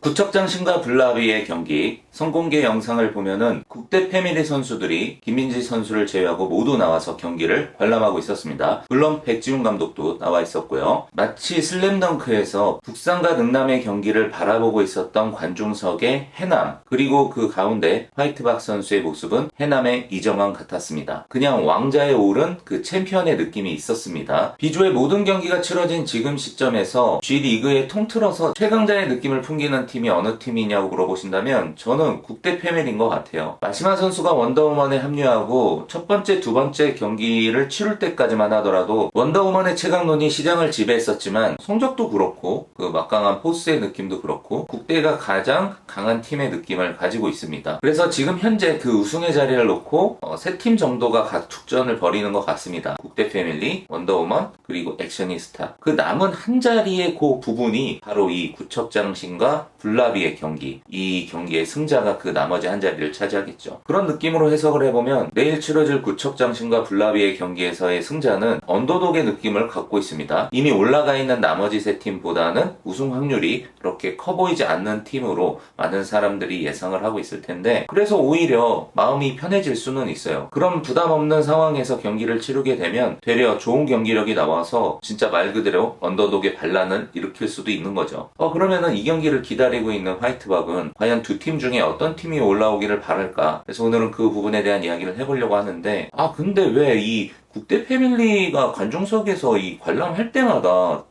구척장신과 블라비의 경기 선공개 영상을 보면은 국대 패밀리 선수들이 김민지 선수를 제외하고 모두 나와서 경기를 관람하고 있었습니다. 물론 백지훈 감독도 나와 있었고요. 마치 슬램덩크에서 북산과 능남의 경기를 바라보고 있었던 관중석의 해남, 그리고 그 가운데 화이트박 선수의 모습은 해남의 이정환 같았습니다. 그냥 왕자에 오른 그 챔피언의 느낌이 있었습니다. 비조의 모든 경기가 치러진 지금 시점에서 G리그에 통틀어서 최강자의 느낌을 풍기는 팀이 어느 팀이냐고 물어보신다면 저는 국대 패밀리인 것 같아요. 마시마 선수가 원더우먼에 합류하고 첫 번째, 두 번째 경기를 치룰 때까지만 하더라도 원더우먼의 최강론이 시장을 지배했었지만 성적도 그렇고 그 막강한 포스의 느낌도 그렇고 국대가 가장 강한 팀의 느낌을 가지고 있습니다. 그래서 지금 현재 그 우승의 자리를 놓고 세 팀 정도가 각축전을 벌이는 것 같습니다. 국대 패밀리, 원더우먼, 그리고 액션이스타. 그 남은 한 자리의 그 부분이 바로 이 구척장신과 블라비의 경기, 이 경기의 승자가 그 나머지 한 자리를 차지하겠죠. 그런 느낌으로 해석을 해보면 내일 치러질 구척장신과 블라비의 경기에서의 승자는 언더독의 느낌을 갖고 있습니다. 이미 올라가 있는 나머지 세 팀보다는 우승 확률이 그렇게 커 보이지 않는 팀으로 많은 사람들이 예상을 하고 있을 텐데, 그래서 오히려 마음이 편해질 수는 있어요. 그런 부담 없는 상황에서 경기를 치르게 되면 되려 좋은 경기력이 나와서 진짜 말 그대로 언더독의 반란을 일으킬 수도 있는 거죠. 그러면은 이 경기를 기다리고 있는 화이트박은 과연 두 팀 중에 어떤 팀이 올라오기를 바랄까? 그래서 오늘은 그 부분에 대한 이야기를 해보려고 하는데, 근데 왜 이 국대 패밀리가 관중석에서 이 관람할 때마다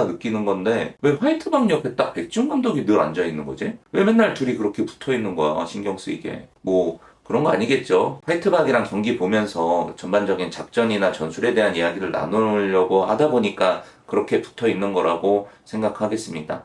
느끼는 건데 왜 화이트박 옆에 딱 백지훈 감독이 늘 앉아있는 거지? 왜 맨날 둘이 그렇게 붙어있는 거야, 신경 쓰이게. 그런 거 아니겠죠. 화이트박이랑 경기 보면서 전반적인 작전이나 전술에 대한 이야기를 나누려고 하다 보니까 그렇게 붙어있는 거라고 생각하겠습니다.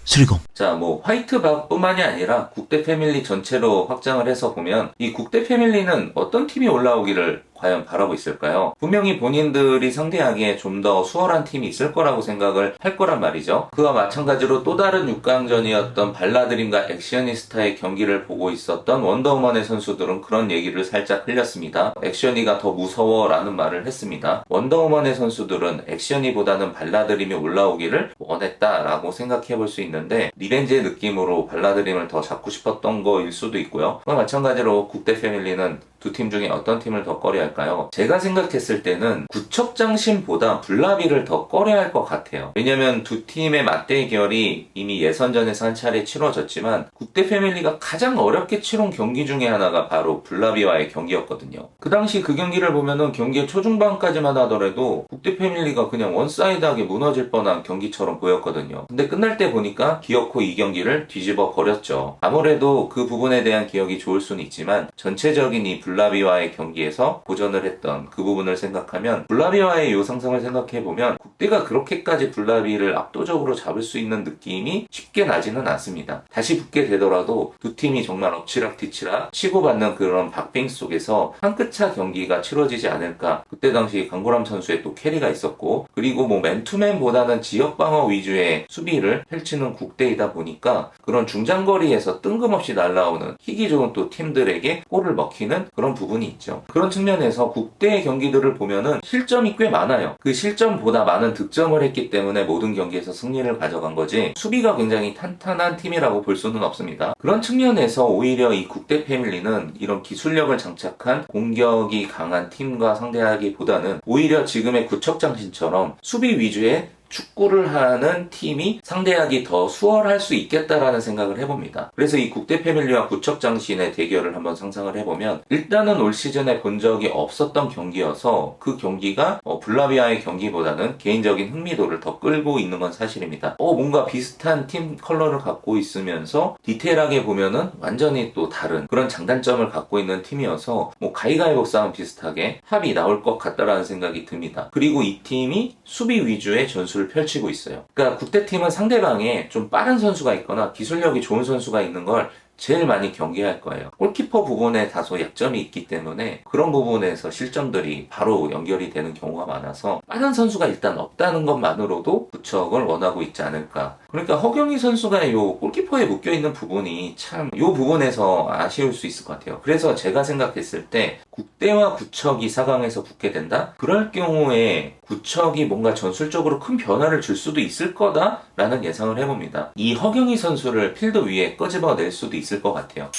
수리공. 자, 화이트박 뿐만이 아니라 국대 패밀리 전체로 확장을 해서 보면 이 국대 패밀리는 어떤 팀이 올라오기를 과연 바라고 있을까요? 분명히 본인들이 상대하기에 좀 더 수월한 팀이 있을 거라고 생각을 할 거란 말이죠. 그와 마찬가지로 또 다른 6강전이었던 발라드림과 액션이스타의 경기를 보고 있었던 원더우먼의 선수들은 그런 얘기를 살짝 흘렸습니다. 액션이가 더 무서워라는 말을 했습니다. 원더우먼의 선수들은 액션이보다는 발라드림이 올라오기를 원했다라고 생각해 볼 수 있는데, 리벤지의 느낌으로 발라드림을 더 잡고 싶었던 거일 수도 있고요. 그와 마찬가지로 국대 패밀리는 두 팀 중에 어떤 팀을 더 꺼려 할까요? 제가 생각했을 때는 구척장신보다 블라비를 더 꺼려 할 것 같아요. 왜냐면 두 팀의 맞대결이 이미 예선전에서 한 차례 치러졌지만 국대 패밀리가 가장 어렵게 치른 경기 중에 하나가 바로 블라비와의 경기였거든요. 그 당시 그 경기를 보면은 경기의 초중반까지만 하더라도 국대 패밀리가 그냥 원사이드하게 무너질 뻔한 경기처럼 보였거든요. 근데 끝날 때 보니까 기어코 이 경기를 뒤집어 버렸죠. 아무래도 그 부분에 대한 기억이 좋을 수는 있지만 전체적인 이 블라비와의 경기에서 고전을 했던 그 부분을 생각하면, 블라비와의 요 상승을 생각해보면 국대가 그렇게까지 블라비를 압도적으로 잡을 수 있는 느낌이 쉽게 나지는 않습니다. 다시 붙게 되더라도 두 팀이 정말 엎치락뒤치락 치고받는 그런 박빙 속에서 한 끗 차 경기가 치러지지 않을까. 그때 당시 강구람 선수의 또 캐리가 있었고, 그리고 맨투맨보다는 지역방어 위주의 수비를 펼치는 국대이다 보니까 그런 중장거리에서 뜬금없이 날아오는 희귀 좋은 또 팀들에게 골을 먹히는 그런 부분이 있죠. 그런 측면에서 국대의 경기들을 보면은 실점이 꽤 많아요. 그 실점보다 많은 득점을 했기 때문에 모든 경기에서 승리를 가져간 거지, 수비가 굉장히 탄탄한 팀이라고 볼 수는 없습니다. 그런 측면에서 오히려 이 국대 패밀리는 이런 기술력을 장착한 공격이 강한 팀과 상대하기보다는 오히려 지금의 구척장신처럼 수비 위주의 축구를 하는 팀이 상대하기 더 수월할 수 있겠다라는 생각을 해봅니다. 그래서 이 국대 패밀리와 구척장신의 대결을 한번 상상을 해보면, 일단은 올 시즌에 본 적이 없었던 경기여서 그 경기가 블라비아의 경기보다는 개인적인 흥미도를 더 끌고 있는 건 사실입니다. 뭔가 비슷한 팀 컬러를 갖고 있으면서 디테일하게 보면은 완전히 또 다른 그런 장단점을 갖고 있는 팀이어서 가위가위보 싸움 비슷하게 합이 나올 것 같다라는 생각이 듭니다. 그리고 이 팀이 수비 위주의 전술을 펼치고 있어요. 그러니까 국대팀은 상대방에 좀 빠른 선수가 있거나 기술력이 좋은 선수가 있는 걸 제일 많이 경계할 거예요. 골키퍼 부분에 다소 약점이 있기 때문에 그런 부분에서 실점들이 바로 연결이 되는 경우가 많아서 빠른 선수가 일단 없다는 것만으로도 구척을 원하고 있지 않을까. 그러니까 허경희 선수가 요 골키퍼에 묶여있는 부분이 참 요 부분에서 아쉬울 수 있을 것 같아요. 그래서 제가 생각했을 때 국대와 구척이 4강에서 붙게 된다? 그럴 경우에 구척이 뭔가 전술적으로 큰 변화를 줄 수도 있을 거다라는 예상을 해봅니다. 이 허경희 선수를 필드 위에 끄집어낼 수도 있을 것 같아요.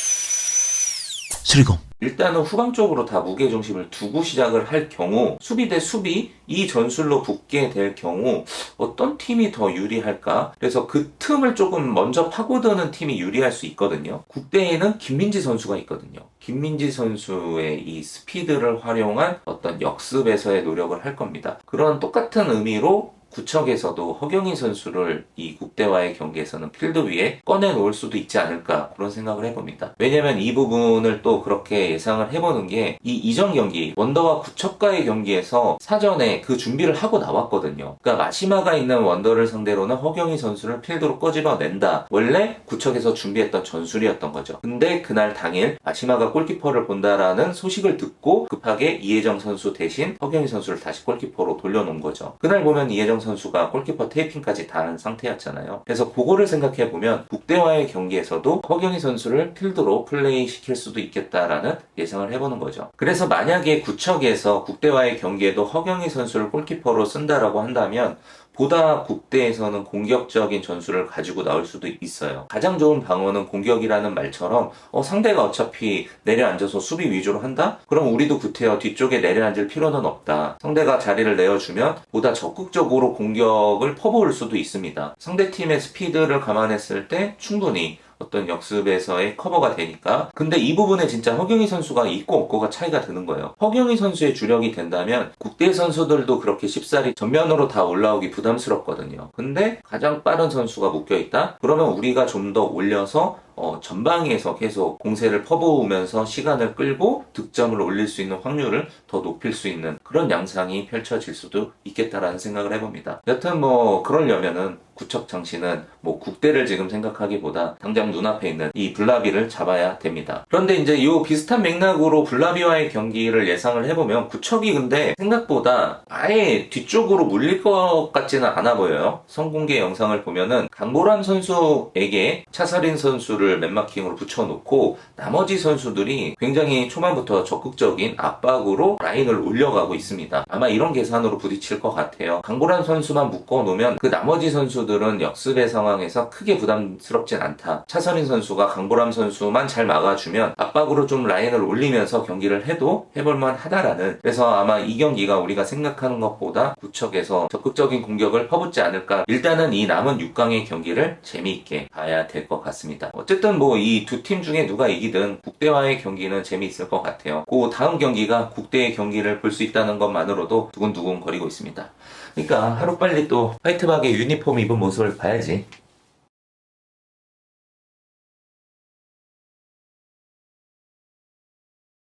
수리공 일단은 후방 쪽으로 다 무게중심을 두고 시작을 할 경우 수비 대 수비 이 전술로 붙게 될 경우 어떤 팀이 더 유리할까? 그래서 그 틈을 조금 먼저 파고드는 팀이 유리할 수 있거든요. 국대에는 김민지 선수가 있거든요. 김민지 선수의 이 스피드를 활용한 어떤 역습에서의 노력을 할 겁니다. 그런 똑같은 의미로 구척에서도 허경희 선수를 이 국대와의 경기에서는 필드 위에 꺼내놓을 수도 있지 않을까 그런 생각을 해봅니다. 왜냐면 이 부분을 또 그렇게 예상을 해보는 게 이 이전 경기 원더와 구척과의 경기에서 사전에 그 준비를 하고 나왔거든요. 그러니까 마시마가 있는 원더를 상대로는 허경희 선수를 필드로 꺼집어낸다. 원래 구척에서 준비했던 전술이었던 거죠. 근데 그날 당일 마시마가 골키퍼를 본다라는 소식을 듣고 급하게 이혜정 선수 대신 허경희 선수를 다시 골키퍼로 돌려놓은 거죠. 그날 보면 이혜정 선수가 골키퍼 테이핑까지 다 한 상태였잖아요. 그래서 그거를 생각해보면 국대와의 경기에서도 허경희 선수를 필드로 플레이 시킬 수도 있겠다라는 예상을 해보는 거죠. 그래서 만약에 구척에서 국대와의 경기에도 허경희 선수를 골키퍼로 쓴다라고 한다면 보다 국대에서는 공격적인 전술을 가지고 나올 수도 있어요. 가장 좋은 방어는 공격이라는 말처럼 상대가 어차피 내려앉아서 수비 위주로 한다? 그럼 우리도 구태여 뒤쪽에 내려앉을 필요는 없다. 상대가 자리를 내어주면 보다 적극적으로 공격을 퍼부을 수도 있습니다. 상대팀의 스피드를 감안했을 때 충분히 어떤 역습에서의 커버가 되니까. 근데 이 부분에 진짜 허경희 선수가 있고 없고가 차이가 드는 거예요. 허경희 선수의 주력이 된다면 국대 선수들도 그렇게 쉽사리 전면으로 다 올라오기 부담스럽거든요. 근데 가장 빠른 선수가 묶여있다? 그러면 우리가 좀 더 올려서 전방에서 계속 공세를 퍼부으면서 시간을 끌고 득점을 올릴 수 있는 확률을 더 높일 수 있는 그런 양상이 펼쳐질 수도 있겠다라는 생각을 해봅니다. 여튼 그러려면은 구척 장신은 국대를 지금 생각하기보다 당장 눈앞에 있는 이 블라비를 잡아야 됩니다. 그런데 이제 이 비슷한 맥락으로 블라비와의 경기를 예상을 해보면 구척이 근데 생각보다 아예 뒤쪽으로 물릴 것 같지는 않아 보여요. 선공개 영상을 보면은 강보람 선수에게 차서린 선수를 맨마킹으로 붙여놓고 나머지 선수들이 굉장히 초반부터 적극적인 압박으로 라인을 올려가고 있습니다. 아마 이런 계산으로 부딪힐 것 같아요. 강보람 선수만 묶어놓으면 그 나머지 선수들은 역습의 상황에서 크게 부담스럽진 않다. 차서린 선수가 강보람 선수만 잘 막아주면 압박으로 좀 라인을 올리면서 경기를 해도 해볼만 하다라는. 그래서 아마 이 경기가 우리가 생각하는 것보다 구척에서 적극적인 공격을 퍼붓지 않을까. 일단은 이 남은 6강의 경기를 재미있게 봐야 될 것 같습니다. 어쨌든 이 두 팀 중에 누가 이기든 국대와의 경기는 재미있을 것 같아요. 그 다음 경기가 국대의 경기를 볼 수 있다는 것만으로도 두근두근 거리고 있습니다. 그러니까 하루빨리 또 화이트박의 유니폼 입은 모습을 봐야지.